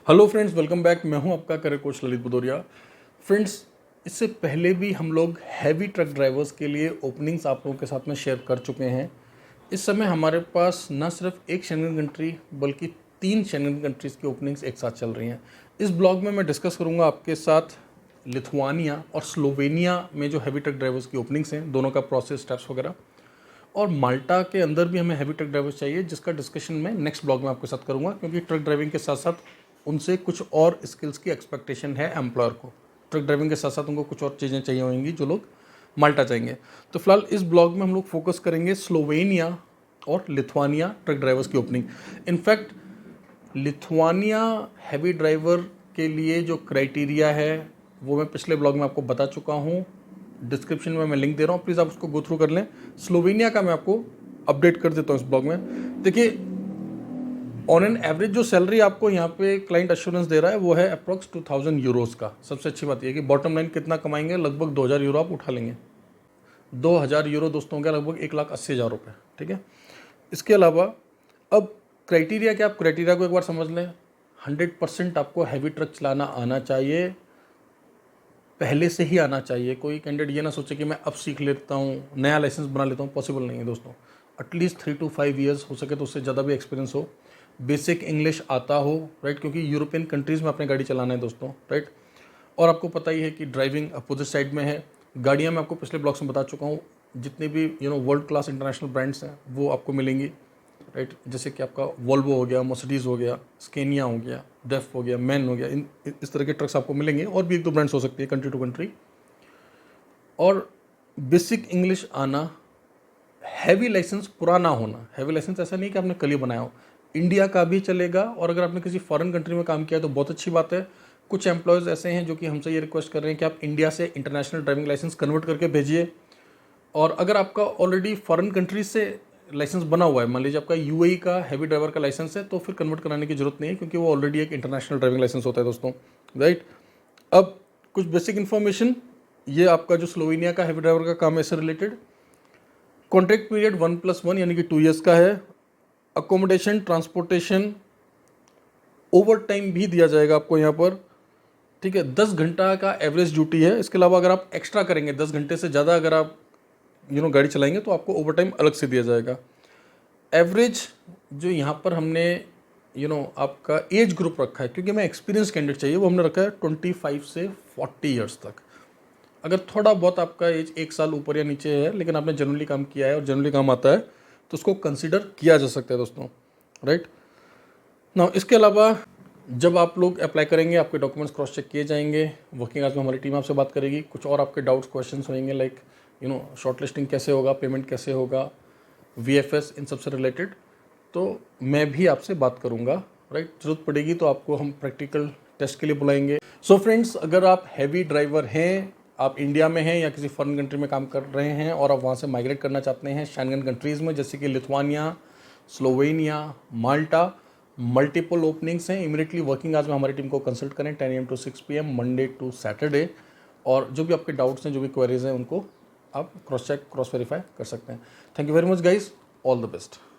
Hello friends, welcome back. मैं हूं आपका career coach Lalit Bhadauria. Friends, इससे पहले भी हम लोग हैवी ट्रक ड्राइवर्स के लिए ओपनिंग्स आप लोगों के साथ में शेयर कर चुके हैं। इस समय हमारे पास न सिर्फ एक शेंगन कंट्री बल्कि 3 शेंगन कंट्रीज़ की ओपनिंग्स एक साथ चल रही हैं। इस ब्लॉग में मैं डिस्कस करूंगा आपके साथ लिथुआनिया और स्लोवेनिया में जो हैवी ट्रक ड्राइवर्स की ओपनिंग्स हैं, दोनों का प्रोसेस, स्टेप्स वगैरह। और माल्टा के अंदर भी हमें हैवी ट्रक ड्राइवर्स चाहिए, जिसका डिस्कशन मैं नेक्स्ट ब्लॉग में आपके साथ करूंगा, क्योंकि ट्रक ड्राइविंग के साथ साथ उनसे कुछ और स्किल्स की एक्सपेक्टेशन है एम्प्लॉयर को। ट्रक ड्राइविंग के साथ साथ उनको कुछ और चीज़ें चाहिए होंगी जो लोग माल्टा चाहेंगे। तो फिलहाल इस ब्लॉग में हम लोग फोकस करेंगे स्लोवेनिया और लिथुआनिया ट्रक ड्राइवर्स की opening. In fact Lithuania heavy driver के लिए जो क्राइटेरिया है वो मैं पिछले ब्लॉग में आपको बता चुका हूँ। डिस्क्रिप्शन में मैं लिंक दे रहा हूँ, प्लीज़ आप उसको गो थ्रू कर लें। स्लोवेनिया का मैं आपको अपडेट कर देता हूँ इस ब्लॉग में। देखिए, ऑन एन एवरेज जो सैलरी आपको यहाँ पे क्लाइंट एश्योरेंस दे रहा है वो है अप्रॉक्स 2000 यूरोज़ का। सबसे अच्छी बात यह है कि बॉटम लाइन कितना कमाएंगे, लगभग 2000 यूरो आप उठा लेंगे। 2000 यूरो दोस्तों का लगभग 1,80,000 रुपये। ठीक है। इसके अलावा अब क्राइटेरिया क्या, आप क्राइटेरिया को एक बार समझ लें। 100% आपको हैवी ट्रक चलाना आना चाहिए, पहले से ही आना चाहिए। कोई कैंडिडेट ये ना सोचे कि मैं अब सीख लेता हूँ, नया लाइसेंस बना लेता हूँ, पॉसिबल नहीं है दोस्तों। एटलीस्ट 3 to 5 ईयर्स, हो सके तो उससे ज़्यादा भी एक्सपीरियंस हो। बेसिक इंग्लिश आता हो, राइट, क्योंकि यूरोपियन कंट्रीज़ में अपने गाड़ी चलाना है दोस्तों, राइट। और आपको पता ही है कि ड्राइविंग अपोजिट साइड में है। गाड़ियाँ मैं आपको पिछले ब्लॉग्स में बता चुका हूँ, जितने भी वर्ल्ड क्लास इंटरनेशनल ब्रांड्स हैं वो आपको मिलेंगी, राइट। जैसे कि आपका वोल्वो हो गया, मर्सिडीज़ हो गया, स्केनिया हो गया, डेफ हो गया, मैन हो गया, इस तरह के ट्रक्स आपको मिलेंगे। और भी 1-2 ब्रांड्स हो सकती है कंट्री टू कंट्री। और बेसिक इंग्लिश आना, हैवी लाइसेंस पुराना होना। हैवी लाइसेंस ऐसा नहीं कि आपने कल ही बनाया हो, इंडिया का भी चलेगा। और अगर आपने किसी फॉरेन कंट्री में काम किया है तो बहुत अच्छी बात है। कुछ एम्प्लॉयज़ ऐसे हैं जो कि हमसे ये रिक्वेस्ट कर रहे हैं कि आप इंडिया से इंटरनेशनल ड्राइविंग लाइसेंस कन्वर्ट करके भेजिए। और अगर आपका ऑलरेडी फॉरेन कंट्री से लाइसेंस बना हुआ है, मान लीजिए आपका यूएई का हैवी ड्राइवर का लाइसेंस है, तो फिर कन्वर्ट कराने की जरूरत नहीं है, क्योंकि वो ऑलरेडी एक इंटरनेशनल ड्राइविंग लाइसेंस होता है दोस्तों, राइट। अब कुछ बेसिक इन्फॉर्मेशन, ये आपका जो स्लोवेनिया का हैवी ड्राइवर का काम है इससे रिलेटेड। कॉन्ट्रैक्ट पीरियड 1+1 यानी कि 2 ईयर्स का है। अकोमोडेशन, ट्रांसपोर्टेशन, ओवर टाइम भी दिया जाएगा आपको यहाँ पर। ठीक है, 10 घंटा का एवरेज ड्यूटी है। इसके अलावा अगर आप एक्स्ट्रा करेंगे, 10 घंटे से ज़्यादा अगर आप गाड़ी चलाएंगे, तो आपको ओवर टाइम अलग से दिया जाएगा। एवरेज जो यहाँ पर हमने आपका एज ग्रुप रखा है, क्योंकि हमें एक्सपीरियंस कैंडिडेट चाहिए, वो हमने रखा है 25 से 40 ईयर्स तक। अगर थोड़ा बहुत आपका एज 1 साल ऊपर या नीचे है, लेकिन आपने जनरली काम किया है और जनरली काम आता है, तो उसको कंसिडर किया जा सकता है दोस्तों, राइट ना। इसके अलावा जब आप लोग अप्लाई करेंगे, आपके डॉक्यूमेंट्स क्रॉस चेक किए जाएंगे। वर्किंग आवर्स में हमारी टीम आपसे बात करेगी। कुछ और आपके डाउट्स, क्वेश्चंस होंगे, लाइक शॉर्ट लिस्टिंग कैसे होगा, पेमेंट कैसे होगा, वीएफएस, इन सब से रिलेटेड, तो मैं भी आपसे बात करूंगा, राइट। जरूरत पड़ेगी तो आपको हम प्रैक्टिकल टेस्ट के लिए बुलाएंगे। सो फ्रेंड्स, अगर आप हैवी ड्राइवर हैं, आप इंडिया में हैं या किसी फॉरेन कंट्री में काम कर रहे हैं और आप वहाँ से माइग्रेट करना चाहते हैं शेंगन कंट्रीज़ में, जैसे कि लिथुआनिया, स्लोवेनिया, माल्टा, मल्टीपल ओपनिंग्स हैं। इमीडिएटली वर्किंग आवर्स में हमारी टीम को कंसल्ट करें 10 AM to 6 PM Monday to Saturday. और जो भी आपके डाउट्स हैं, जो भी क्वेरीज हैं, उनको आप क्रॉस चेक, क्रॉस वेरीफाई कर सकते हैं। Thank you very much guys, all the best.